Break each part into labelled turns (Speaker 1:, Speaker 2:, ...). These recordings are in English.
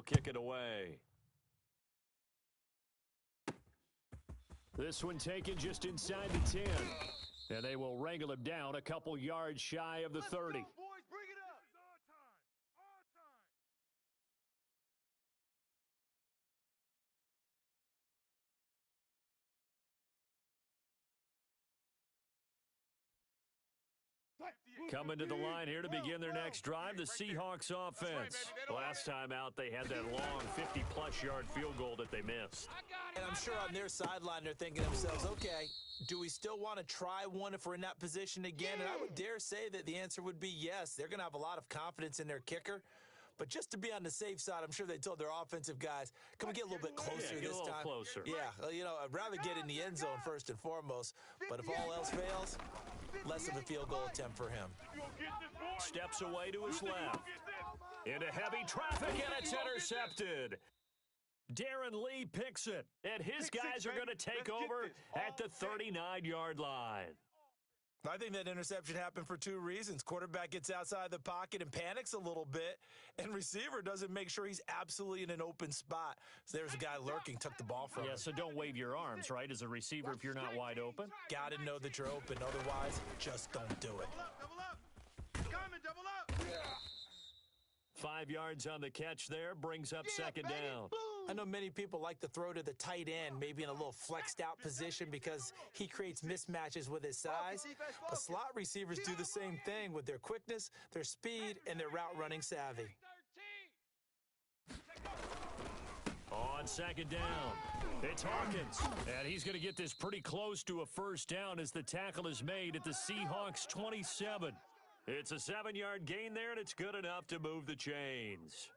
Speaker 1: he'll kick it away. This one taken just inside the 10. And they will wrangle him down a couple yards shy of the 30. Coming to the line here to begin their next drive, the Seahawks offense. Last time out, they had that long 50-plus yard field goal that they missed.
Speaker 2: And I'm sure on their sideline, they're thinking to themselves, okay, do we still want to try one if we're in that position again? And I would dare say that the answer would be yes. They're going to have a lot of confidence in their kicker. But just to be on the safe side, I'm sure they told their offensive guys, can we get a little bit closer this time?
Speaker 1: Get a little closer.
Speaker 2: Yeah, you know, I'd rather get in the end zone first and foremost. But if all else fails, less of a field goal attempt for him.
Speaker 1: Steps away to his left. Into heavy traffic, and it's intercepted. Darren Lee picks it, and his guys are going to take over at the 39-yard line.
Speaker 2: I think that interception happened for two reasons. Quarterback gets outside the pocket and panics a little bit, and receiver doesn't make sure he's absolutely in an open spot. So there's a guy lurking, took the ball from him.
Speaker 1: Yeah, so don't wave your arms, right, as a receiver if you're not wide open?
Speaker 2: Got to know that you're open. Otherwise, just don't do it.
Speaker 3: Double up. Coming, double up.
Speaker 1: 5 yards on the catch there, brings up second down.
Speaker 2: I know many people like to throw to the tight end, maybe in a little flexed out position because he creates mismatches with his size. But slot receivers do the same thing with their quickness, their speed, and their route running savvy.
Speaker 1: On second down, it's Hawkins. And he's going to get this pretty close to a first down as the tackle is made at the Seahawks 27. It's a 7-yard gain there, and it's good enough to move the chains.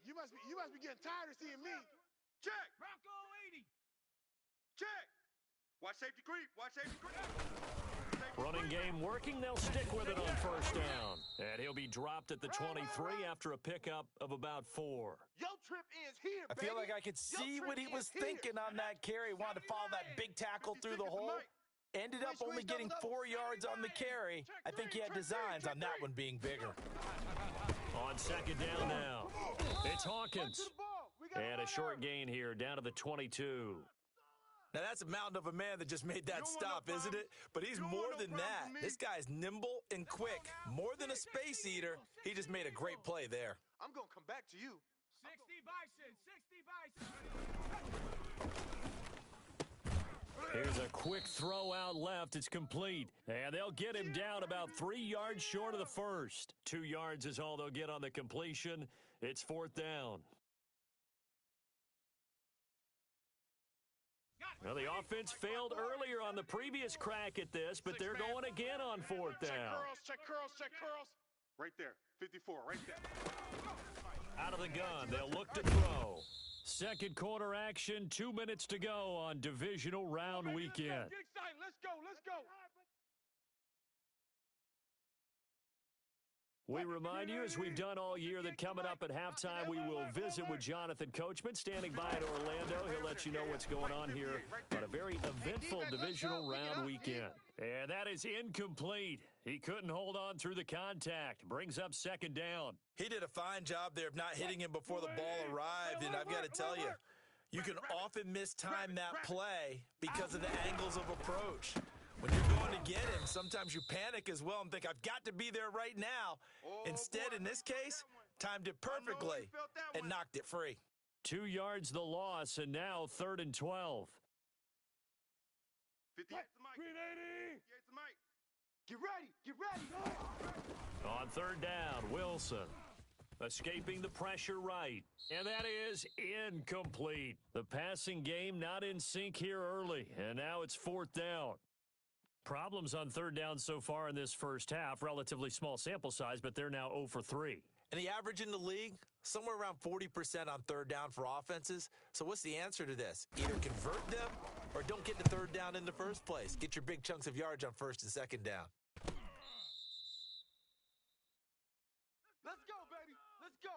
Speaker 3: You must be getting tired of seeing me. Check. Bronco 80. Check. Watch safety creep. Watch safety creep.
Speaker 1: Running game working. They'll stick with it on first down. And he'll be dropped at the 23 after a pickup of about 4.
Speaker 3: Your trip is here,
Speaker 2: I feel like I could see what he was thinking on that carry. Wanted to follow that big tackle through the hole. Ended up only getting 4 yards on the carry. I think he had designs on that one being bigger.
Speaker 1: On second down now, it's Hawkins. And a short gain here down to the 22.
Speaker 2: Now, that's a mountain of a man that just made that stop, isn't it? But he's more than that. This guy's nimble and quick. More than a space eater. He just made a great play there.
Speaker 3: I'm going to come back to you.
Speaker 4: 60 Bison, 60 Bison.
Speaker 1: Here's a quick throw out left. It's complete. And they'll get him down about 3 yards short of the first. 2 yards is all they'll get on the completion. It's fourth down. Well, the offense failed earlier on the previous crack at this, but they're going again on fourth down.
Speaker 3: Check curls, check curls. Right there, 54, right there.
Speaker 1: Out of the gun, they'll look to throw. Second quarter action, 2 minutes to go on divisional round weekend.
Speaker 3: Get excited, let's go, let's go.
Speaker 1: We remind you, as we've done all year, that coming up at halftime, we will visit with Jonathan Coachman, standing by in Orlando. He'll let you know what's going on here on a very eventful divisional round weekend. And that is incomplete. He couldn't hold on through the contact. Brings up second down.
Speaker 2: He did a fine job there of not hitting him before the ball arrived, and I've got to tell you, you can often mistime that play because of the angles of approach. When you're going to get him, sometimes you panic as well and think, I've got to be there right now. Instead, in this case, timed it perfectly and knocked it free.
Speaker 1: 2 yards the loss, and now 3rd and 12.
Speaker 3: 58 to Mike. 380. Get ready, get ready.
Speaker 1: On third down, Wilson escaping the pressure right. And that is incomplete. The passing game not in sync here early, and now it's fourth down. Problems on third down so far in this first half. Relatively small sample size, but they're now 0 for 3.
Speaker 2: And the average in the league, somewhere around 40% on third down for offenses. So what's the answer to this? Either convert them or don't get the third down in the first place. Get your big chunks of yards on first and second down.
Speaker 3: Let's go, baby. Let's go.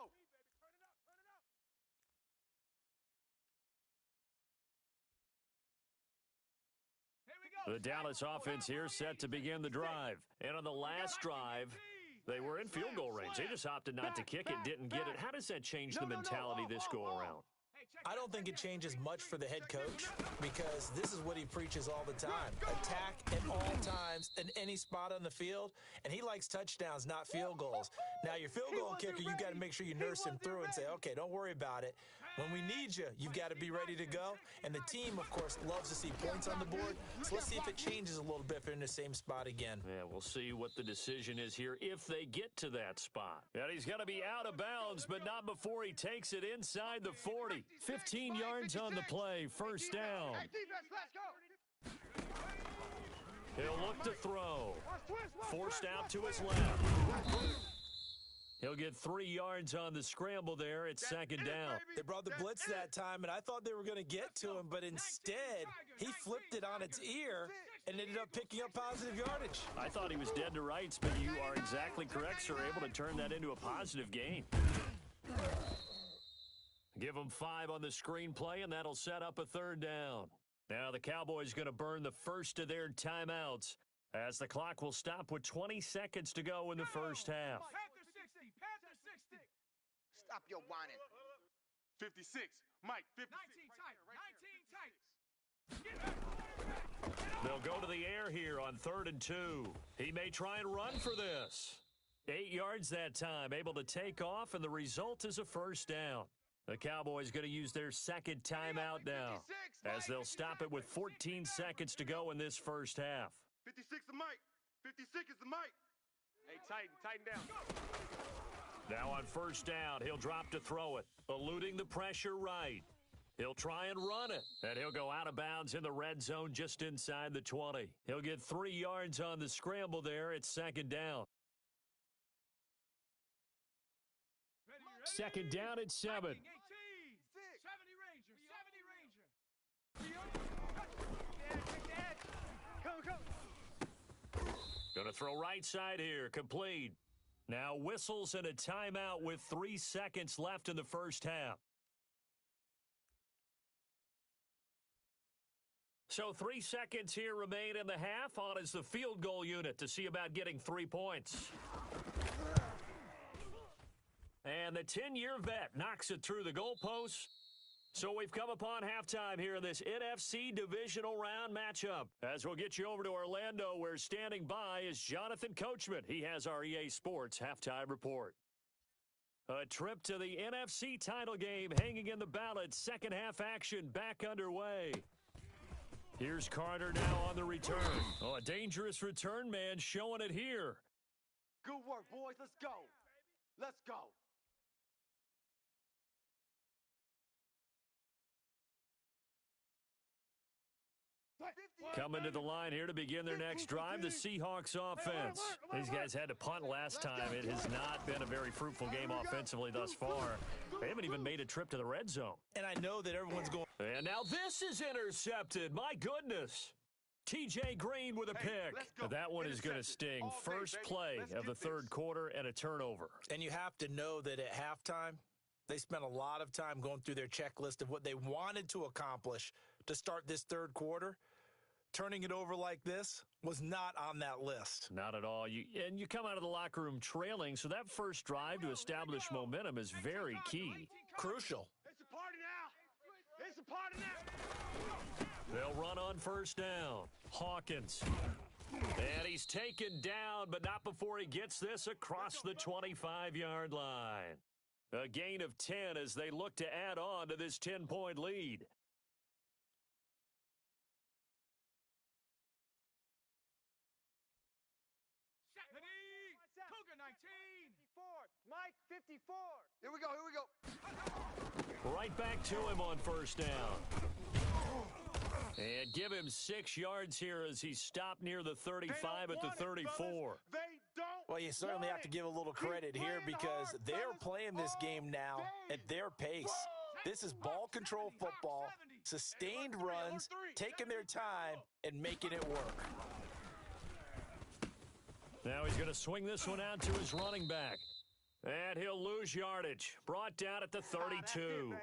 Speaker 1: The Dallas offense here set to begin the drive. And on the last drive, They were in field goal range. They just opted not to kick it, didn't get it. How does that change the mentality this go-around?
Speaker 2: I don't think it changes much for the head coach because this is what he preaches all the time. Attack at all times in any spot on the field, and he likes touchdowns, not field goals. Now, your field goal kicker, you got to make sure you nurse him through and say, okay, don't worry about it. When we need you, you've got to be ready to go. And the team, of course, loves to see points on the board. So let's see if it changes a little bit if they're in the same spot again.
Speaker 1: Yeah, we'll see what the decision is here if they get to that spot. And he's going to be out of bounds, but not before he takes it inside the 40. 15 yards on the play, first down. He'll look to throw. Forced out to his left. He'll get 3 yards on the scramble there. It's second down.
Speaker 2: They brought the blitz that time, and I thought they were going to get to him, but instead, he flipped it on its ear and ended up picking up positive yardage.
Speaker 1: I thought he was dead to rights, but you are exactly correct, sir. Able to turn that into a positive gain. Give them 5 on the screenplay, and that'll set up a third down. Now the Cowboys going to burn the first of their timeouts as the clock will stop with 20 seconds to go in the first half.
Speaker 3: Stop your whining. 56. Mike, 56.
Speaker 1: 19 tight. They'll go to the air here on 3rd and 2. He may try and run for this. 8 yards that time, able to take off, and the result is a first down. The Cowboys going to use their second timeout now as they'll stop it with 14 seconds to go in this first half.
Speaker 3: 56 is Mike. 56 is the Mike. Hey, tighten down.
Speaker 1: Now on first down, he'll drop to throw it, eluding the pressure right. He'll try and run it, and he'll go out of bounds in the red zone just inside the 20. He'll get 3 yards on the scramble there. It's second down. Second down at 7. Going to throw right side here, complete. Now whistles and a timeout with 3 seconds left in the first half. So 3 seconds here remain in the half. On is the field goal unit to see about getting 3 points. And the 10-year vet knocks it through the goalposts. So we've come upon halftime here in this NFC divisional round matchup. As we'll get you over to Orlando, where standing by is Jonathan Coachman. He has our EA Sports halftime report. A trip to the NFC title game hanging in the balance. Second half action back underway. Here's Carter now on the return. Oh, a dangerous return man showing it here.
Speaker 3: Good work, boys. Let's go. Let's go.
Speaker 1: Coming to the line here to begin their next drive, the Seahawks offense. These guys had to punt last time. It has not been a very fruitful game offensively thus far. They haven't even made a trip to the red zone.
Speaker 2: And I know that everyone's going.
Speaker 1: And now this is intercepted. My goodness. T.J. Green with a pick. That one is going to sting. First play of the third quarter and a turnover.
Speaker 2: And you have to know that at halftime, they spent a lot of time going through their checklist of what they wanted to accomplish to start this third quarter. Turning it over like this was not on that list.
Speaker 1: Not at all. And you come out of the locker room trailing, so that first drive to establish momentum is very key.
Speaker 2: Crucial.
Speaker 3: It's a party now. It's a party now.
Speaker 1: They'll run on first down. Hawkins. And he's taken down, but not before he gets this across the 25-yard line. A gain of 10 as they look to add on to this 10-point lead.
Speaker 3: Mike, 54. Here we go.
Speaker 1: Right back to him on first down. And give him 6 yards here as he stopped near the 35 at the 34.
Speaker 2: Well, you certainly have to give a little credit here because they're playing this game now at their pace. This is ball control football, sustained runs, taking their time, and making it work.
Speaker 1: Now he's going to swing this one out to his running back. And he'll lose yardage. Brought down at the 32.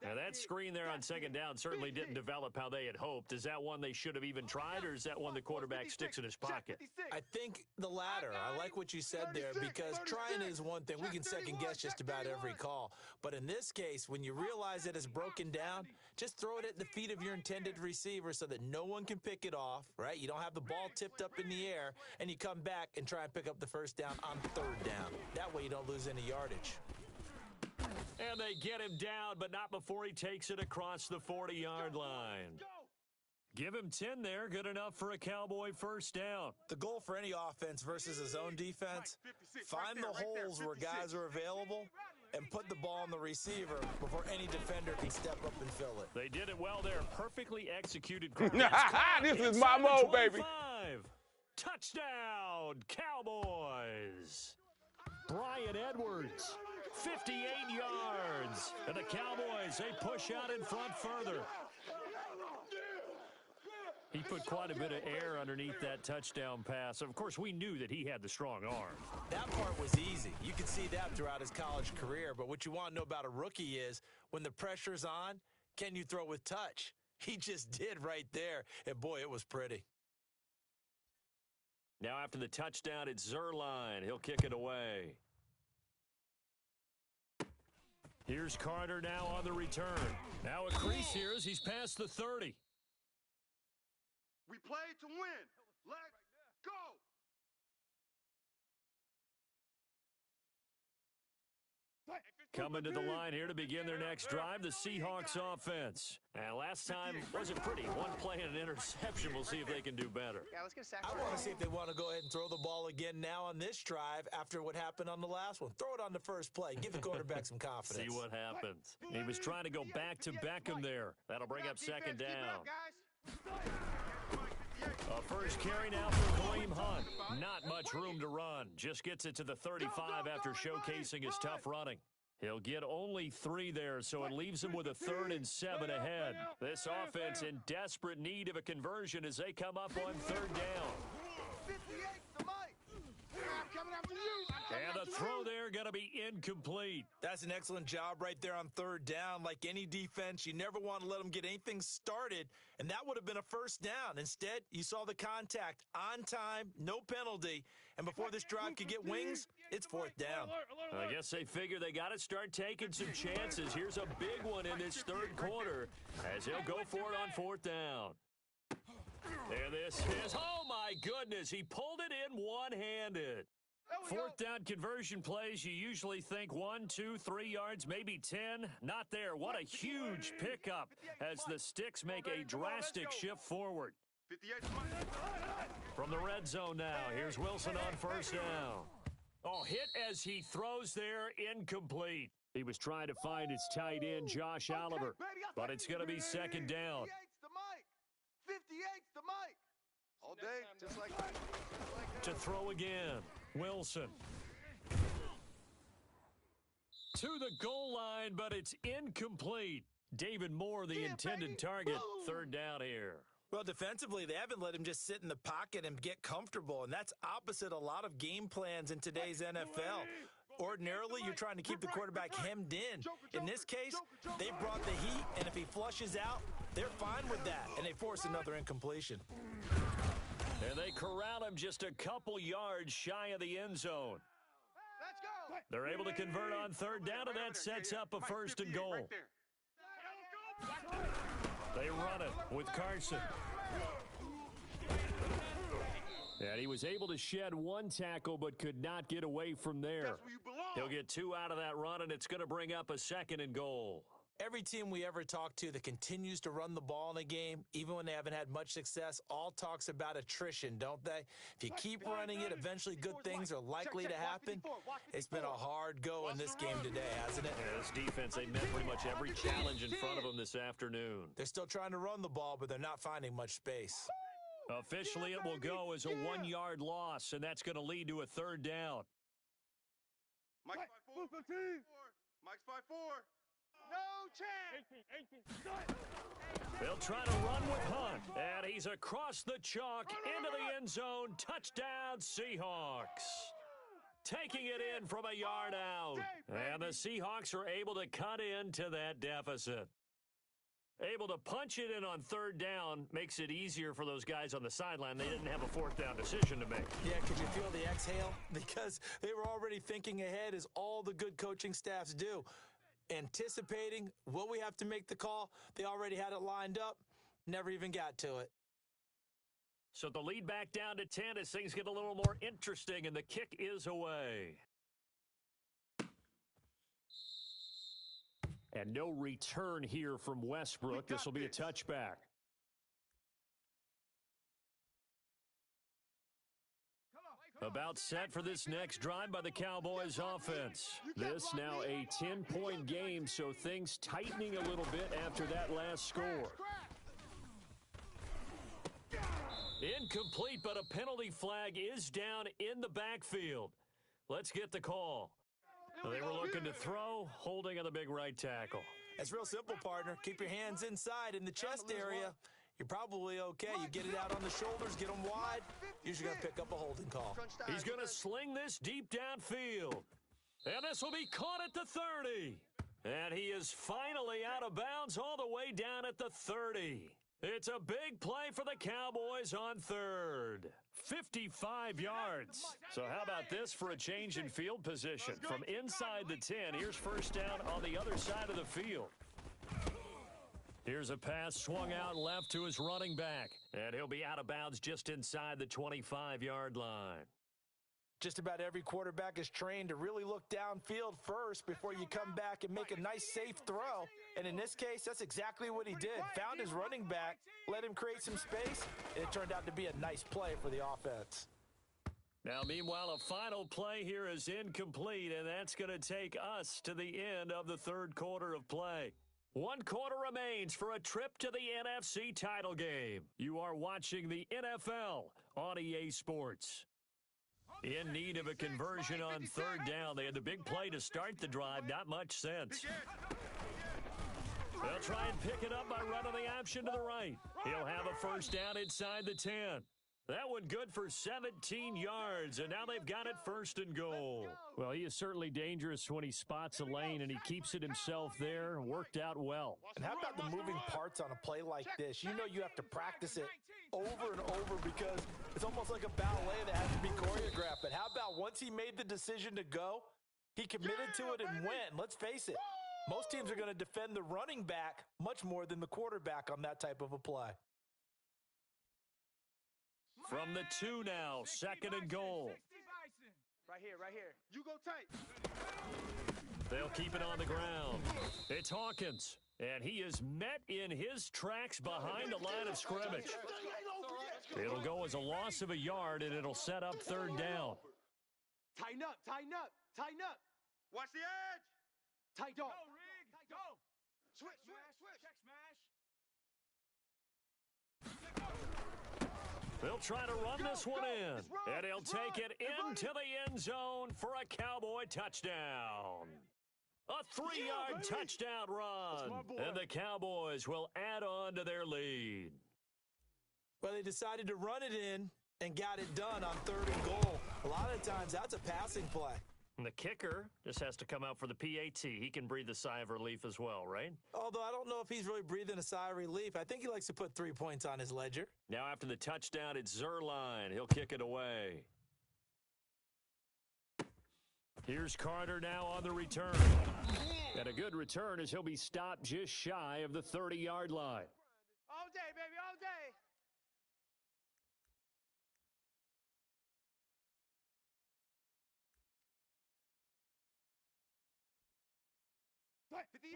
Speaker 1: Now, that screen there on second down certainly didn't develop how they had hoped. Is that one they should have even tried, or is that one the quarterback sticks in his pocket?
Speaker 2: I think the latter. I like what you said there, because trying is one thing. We can second-guess just about every call. But in this case, when you realize that it's broken down, just throw it at the feet of your intended receiver so that no one can pick it off, right? You don't have the ball tipped up in the air, and you come back and try and pick up the first down on third down. That way you don't lose any yardage.
Speaker 1: And they get him down, but not before he takes it across the 40-yard line. Give him 10 there, good enough for a Cowboy first down.
Speaker 2: The goal for any offense versus his own defense, find the holes where guys are available and put the ball on the receiver before any defender can step up and fill it.
Speaker 1: They did it well there. Perfectly executed.
Speaker 4: This is my mode, baby.
Speaker 1: Touchdown, Cowboys. Brian Edwards, 58 yards. And the Cowboys, they push out in front further. He put quite a bit of air underneath that touchdown pass. Of course, we knew that he had the strong arm.
Speaker 2: That part was easy. You could see that throughout his college career. But what you want to know about a rookie is when the pressure's on, can you throw with touch? He just did right there. And, boy, it was pretty.
Speaker 1: Now after the touchdown, it's Zerline. He'll kick it away. Here's Carter now on the return. Now a crease here as he's past the 30.
Speaker 3: We play to win. Let's go.
Speaker 1: Coming to the line here to begin their next drive, the Seahawks offense. And last time wasn't pretty. One play and an interception. We'll see if they can do better.
Speaker 5: Yeah, let's get a sack.
Speaker 2: I want to see if they want to go ahead and throw the ball again now on this drive after what happened on the last one. Throw it on the first play. Give the quarterback some confidence.
Speaker 1: See what happens. He was trying to go back to Beckham there. That'll bring up second down. A first carry now for Kareem Hunt. Not much room to run. Just gets it to the 35 after showcasing his tough running. He'll get only 3 there, so it leaves him with a 3rd and 7 ahead. This offense in desperate need of a conversion as they come up on 3rd down. And the throw there going to be incomplete.
Speaker 2: That's an excellent job right there on 3rd down. Like any defense, you never want to let them get anything started, and that would have been a first down. Instead, you saw the contact on time, no penalty, and before this drive could get wings, it's 4th down.
Speaker 1: I guess they figure they got to start taking some chances. Here's a big one in this 3rd quarter as he'll go for it on 4th down. There this is. Oh, my goodness. He pulled it in one-handed. 4th down conversion plays, you usually think 1, 2, 3 yards, maybe 10. Not there. What a huge pickup as the Sticks make a drastic shift forward. From the red zone now, here's Wilson on 1st down. Oh, hit as he throws there, incomplete. He was trying to find his tight end, Josh Oliver, but it's going to be 2nd down.
Speaker 3: 58's the mic. All day, just like that.
Speaker 1: To throw again, Wilson. To the goal line, but it's incomplete. David Moore, the intended target. 3rd down here.
Speaker 2: Well, defensively, they haven't let him just sit in the pocket and get comfortable, and that's opposite a lot of game plans in today's NFL. Ordinarily, you're trying to keep the quarterback hemmed in. In this case, they brought the heat, and if he flushes out, they're fine with that, and they force another incompletion.
Speaker 1: And they corral him just a couple yards shy of the end zone.
Speaker 3: Let's go.
Speaker 1: They're able to convert on 3rd down, and that sets up a 1st and goal. They run it with Carson. And he was able to shed 1 tackle, but could not get away from there. He'll get 2 out of that run, and it's going to bring up a 2nd and goal.
Speaker 2: Every team we ever talk to that continues to run the ball in a game, even when they haven't had much success, all talks about attrition, don't they? If you keep running it, eventually good things are likely to happen. It's been a hard go in this game today, hasn't it?
Speaker 1: Yeah, this defense, they met pretty much every challenge in front of them this afternoon.
Speaker 2: They're still trying to run the ball, but they're not finding much space.
Speaker 1: Officially, it will go as a 1-yard loss, and that's going to lead to a 3rd down.
Speaker 3: Mike's 5-4. Mike's 5-4. No chance.
Speaker 1: They'll try to run with Hunt, and he's across the chalk into the end zone. Touchdown, Seahawks. taking it in from a yard out. And the Seahawks are able to cut into that deficit. Able to punch it in on third down makes it easier for those guys on the sideline. They didn't have a fourth down decision to make.
Speaker 2: Yeah, could you feel the exhale? Because they were already thinking ahead, as all the good coaching staffs do. Anticipating, will we have to make the call? They already had it lined up, never even got to it.
Speaker 1: So the lead back down to 10 as things get a little more interesting, and the kick is away. And no return here from Westbrook. This will be a touchback. About set for this next drive by the Cowboys offense. This now a 10-point game, so things tightening a little bit after that last score. Incomplete, but a penalty flag is down in the backfield. Let's get the call. They were looking to throw, holding on the big right tackle.
Speaker 2: It's real simple, partner. Keep your hands inside in the chest area. You're probably okay. You get it out on the shoulders, get them wide. Usually going to pick up a holding call.
Speaker 1: He's going to sling this deep downfield. And this will be caught at the 30. And he is finally out of bounds all the way down at the 30. It's a big play for the Cowboys on third. 55 yards. So how about this for a change in field position? From inside the 10, here's first down on the other side of the field. Here's a pass swung out left to his running back. And he'll be out of bounds just inside the 25-yard line.
Speaker 2: Just about every quarterback is trained to really look downfield first before you come back and make a nice, safe throw. And in this case, that's exactly what he did. Found his running back, let him create some space, and it turned out to be a nice play for the offense.
Speaker 1: Now, meanwhile, a final play here is incomplete, and that's going to take us to the end of the third quarter of play. 1 quarter remains for a trip to the NFC title game. You are watching the NFL on EA Sports. In need of a conversion on third down. They had the big play to start the drive. Not much sense. They'll try and pick it up by running the option to the right. He'll have a first down inside the 10. That one good for 17 yards, and now they've got it first and goal. Well, he is certainly dangerous when he spots a lane, and he keeps it himself there. Worked out well.
Speaker 2: And how about the moving parts on a play like this? You know you have to practice it over and over because it's almost like a ballet that has to be choreographed. But how about once he made the decision to go, he committed to it and went. Let's face it, most teams are going to defend the running back much more than the quarterback on that type of a play.
Speaker 1: From the 2 now, second and goal.
Speaker 3: Right here. You go tight.
Speaker 1: They'll keep it on the ground. It's Hawkins, and he is met in his tracks behind the line of scrimmage. It'll go as a loss of a yard, and it'll set up third down.
Speaker 3: Tighten up. Watch the edge. Tight up. Go, Rig. Go. Switch. Check smash.
Speaker 1: They'll try to run this one in, and he'll take it into the end zone for a Cowboy touchdown. A 3-yard touchdown run, and the Cowboys will add on to their lead.
Speaker 2: Well, they decided to run it in and got it done on third and goal. A lot of times, that's a passing play.
Speaker 1: And the kicker just has to come out for the PAT. He can breathe a sigh of relief as well, right?
Speaker 2: Although I don't know if he's really breathing a sigh of relief. I think he likes to put 3 points on his ledger.
Speaker 1: Now after the touchdown, it's Zerline. He'll kick it away. Here's Carter now on the return. And a good return as he'll be stopped just shy of the 30-yard line.
Speaker 3: All day, baby, all day.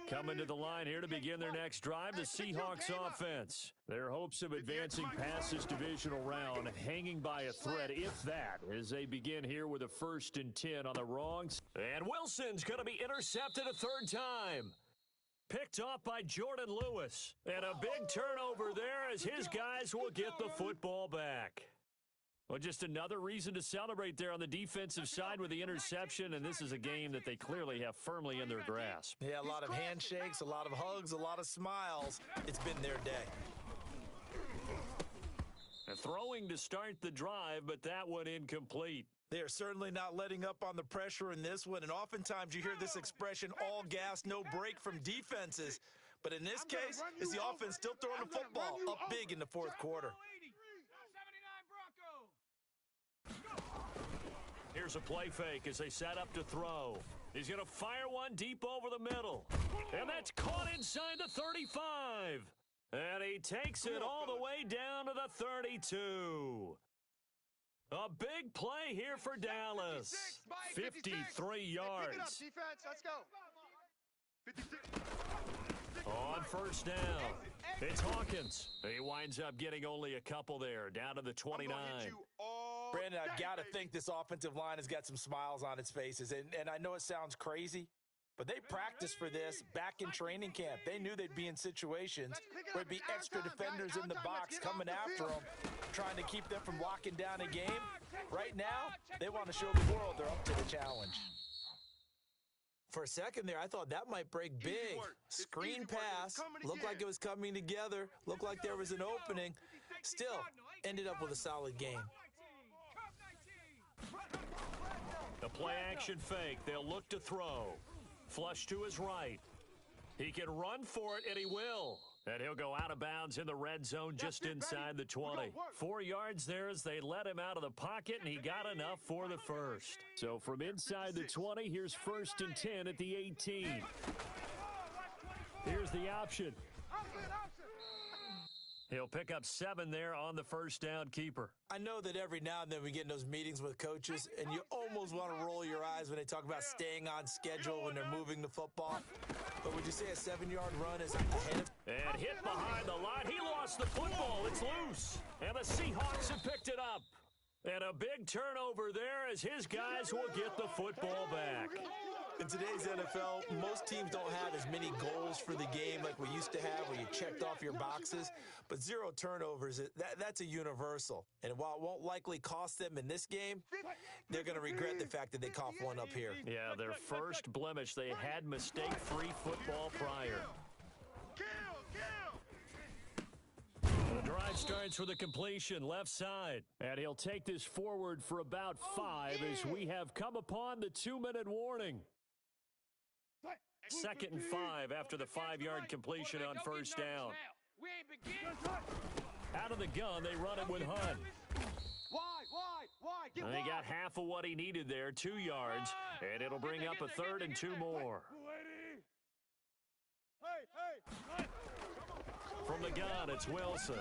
Speaker 1: Coming to the line here to begin their next drive, the Seahawks offense. Their hopes of advancing past this divisional round hanging by a thread, if that, as they begin here with a 1st and 10 on the wrongs. And Wilson's going to be intercepted a third time. Picked off by Jordan Lewis. And a big turnover there as his guys will get the football back. Well, just another reason to celebrate there on the defensive side with the interception, and this is a game that they clearly have firmly in their grasp.
Speaker 2: Yeah, a lot of handshakes, a lot of hugs, a lot of smiles. It's been their day.
Speaker 1: Throwing to start the drive, but that one incomplete.
Speaker 2: They are certainly not letting up on the pressure in this one, and oftentimes you hear this expression, all gas, no break from defenses. But in this case, it's the offense still throwing the football up big in the fourth quarter.
Speaker 1: Here's a play fake as they set up to throw. He's going to fire one deep over the middle. And that's caught inside the 35. And he takes it all the way down to the 32. A big play here for Dallas. 53 yards.
Speaker 3: Pick it up, defense. Let's go. 56.
Speaker 1: On first down, it's Hawkins. He winds up getting only a couple there, down to the 29.
Speaker 2: Brandon, I've got to think this offensive line has got some smiles on its faces. And I know it sounds crazy, but they practiced for this back in training camp. They knew they'd be in situations where there'd be extra defenders in the box coming after them, trying to keep them from locking down a game. Right now, they want to show the world they're up to the challenge. For a second there, I thought that might break big. Screen pass, looked like it was coming together, looked like there was an opening. Still, ended up with a solid game.
Speaker 1: The play action fake, they'll look to throw. Flush to his right. He can run for it, and he will. And he'll go out of bounds in the red zone just inside the 20. 4 yards there as they let him out of the pocket, and he got enough for the first. So from inside the 20, here's 1st and 10 at the 18. Here's the option. He'll pick up 7 there on the first down keeper.
Speaker 2: I know that every now and then we get in those meetings with coaches, and you almost want to roll your eyes when they talk about staying on schedule when they're moving the football. But would you say a 7-yard run is ahead of?
Speaker 1: And hit behind the line. He lost the football. It's loose. And the Seahawks have picked it up. And a big turnover there as his guys will get the football back.
Speaker 2: In today's NFL, most teams don't have as many goals for the game like we used to have where you checked off your boxes. But 0 turnovers, that's a universal. And while it won't likely cost them in this game, they're going to regret the fact that they coughed one up here.
Speaker 1: Yeah, their first blemish. They had mistake-free football prior. The drive starts with a completion left side. And he'll take this forward for about 5 as we have come upon the 2-minute warning. 2nd and 5 after the 5-yard completion on first down. Out of the gun, they run it with Hunt. And he got half of what he needed there, 2 yards, and it'll bring up a 3rd and 2 more. From the gun, it's Wilson.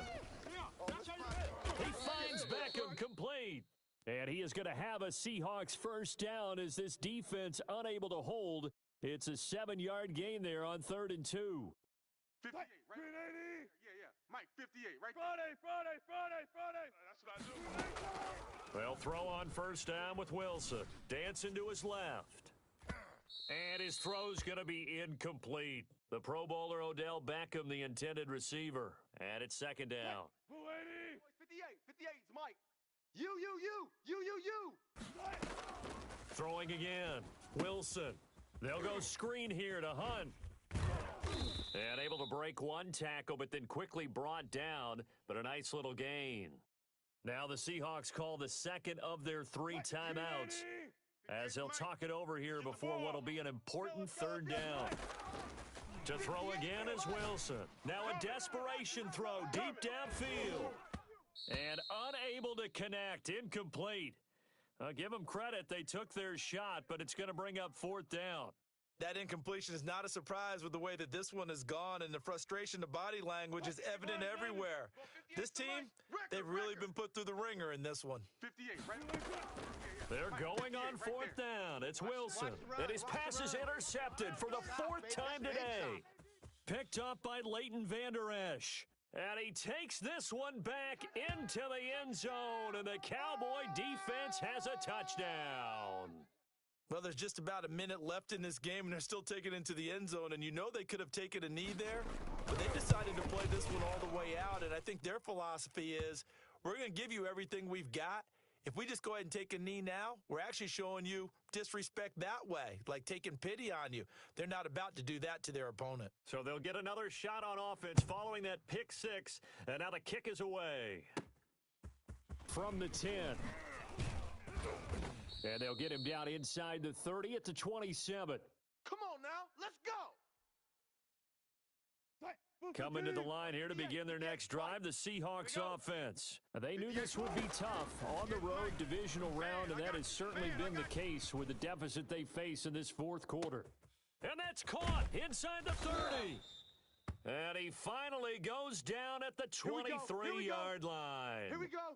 Speaker 1: He finds Beckham complete. And he is going to have a Seahawks first down as this defense unable to hold. It's a 7-yard gain there on 3rd and 2.
Speaker 3: 58, right? Yeah. Mike, 58, right? Friday. That's what I do.
Speaker 1: Well, throw on first down with Wilson. Dancing to his left. And his throw's going to be incomplete. The Pro Bowler Odell Beckham, the intended receiver. And it's 2nd down.
Speaker 3: 58, it's Mike. You.
Speaker 1: Throwing again. Wilson. They'll go screen here to Hunt. And able to break one tackle, but then quickly brought down. But a nice little gain. Now the Seahawks call the second of their 3 timeouts, as they'll talk it over here before what will be an important 3rd down. To throw again is Wilson. Now a desperation throw deep downfield. And unable to connect. Incomplete. Give them credit. They took their shot, but it's going to bring up 4th down.
Speaker 2: That incompletion is not a surprise with the way that this one has gone, and the frustration, the body language is evident everywhere. This team, they've really been put through the ringer in this one.
Speaker 3: 58, right?
Speaker 1: They're going on 4th down. It's Wilson. And his pass is intercepted for the 4th time today. Picked up by Leighton Vander Esch. And he takes this one back into the end zone, and the Cowboy defense has a touchdown.
Speaker 2: Well, there's just about a minute left in this game, and they're still taking it into the end zone, and you know they could have taken a knee there, but they decided to play this one all the way out, and I think their philosophy is, we're going to give you everything we've got. If we just go ahead and take a knee now, we're actually showing you disrespect that way, like taking pity on you. They're not about to do that to their opponent.
Speaker 1: So they'll get another shot on offense following that pick 6, and now the kick is away. From the 10. And they'll get him down inside the 30 at the 27.
Speaker 3: Come on now, let's go.
Speaker 1: Coming to the line here to begin their next drive, the Seahawks offense. They knew this would be tough on the road divisional round, and that has certainly been the case with the deficit they face in this fourth quarter. And that's caught inside the 30. And he finally goes down at the 23-yard line.
Speaker 3: Here we go.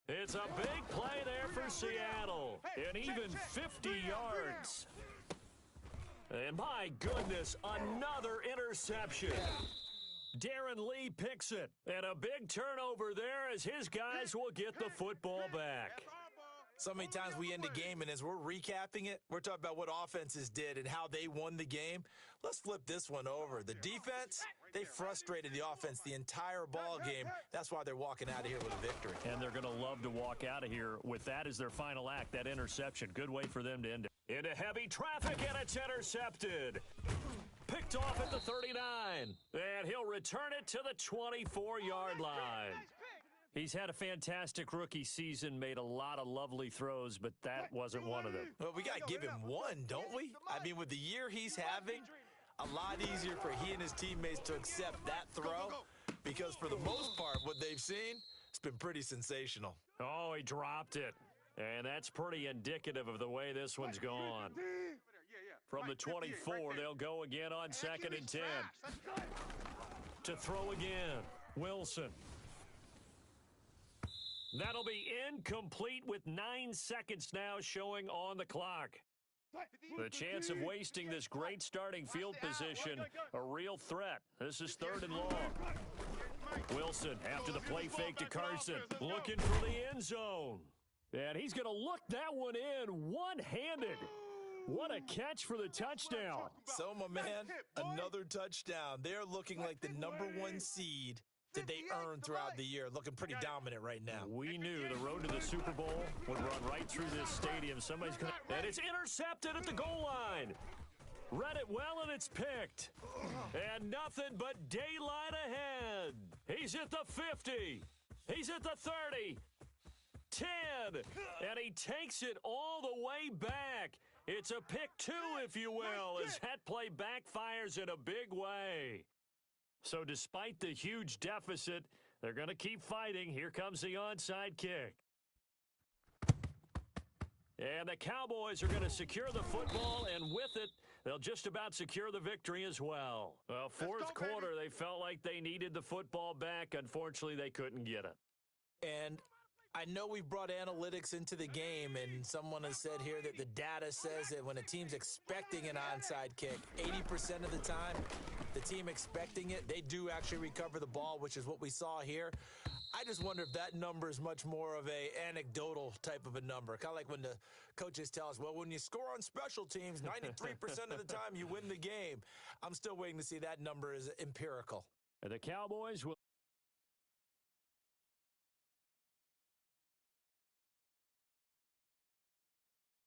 Speaker 1: It's a big play there for Seattle, and even 50 yards. And my goodness, another interception. Darren Lee picks it, and a big turnover there as his guys will get the football back.
Speaker 2: So many times we end a game, and as we're recapping it, we're talking about what offenses did and how they won the game. Let's flip this one over. The defense, they frustrated the offense the entire ball game. That's why they're walking out of here with a victory.
Speaker 1: And they're going to love to walk out of here with that as their final act, that interception. Good way for them to end it. Into heavy traffic, and it's intercepted. Picked off at the 39. And he'll return it to the 24-yard line. He's had a fantastic rookie season, made a lot of lovely throws, but that wasn't one of them.
Speaker 2: Well, we got to give him one, don't we? I mean, with the year he's having, a lot easier for he and his teammates to accept that throw because for the most part, what they've seen, it's been pretty sensational.
Speaker 1: Oh, he dropped it. And that's pretty indicative of the way this one's gone. From the 24, they'll go again on 2nd and 10. To throw again, Wilson. That'll be incomplete with 9 seconds now showing on the clock. The chance of wasting this great starting field position, a real threat. This is 3rd and long. Wilson after the play fake to Carson, looking for the end zone. And he's going to look that one in one-handed. What a catch for the touchdown.
Speaker 2: So, my man, another touchdown. They're looking like the #1 seed that they earned throughout the year. Looking pretty dominant right now.
Speaker 1: We knew the road to the Super Bowl would run right through this stadium. Somebody's going to... And it's intercepted at the goal line. Read it well, and it's picked. And nothing but daylight ahead. He's at the 50. He's at the 30. 10. And he takes it all the way back. It's a pick 2, if you will, as that play backfires in a big way. So despite the huge deficit, they're going to keep fighting. Here comes the onside kick. And the Cowboys are going to secure the football, and with it, they'll just about secure the victory as well. Well, fourth quarter, they felt like they needed the football back. Unfortunately, they couldn't get it.
Speaker 2: And I know we brought analytics into the game, and someone has said here that the data says that when a team's expecting an onside kick, 80% of the time, the team expecting it, they do actually recover the ball, which is what we saw here. I just wonder if that number is much more of a anecdotal type of a number. Kind of like when the coaches tell us, well, when you score on special teams, 93% of the time you win the game. I'm still waiting to see that number is empirical.
Speaker 1: And the Cowboys will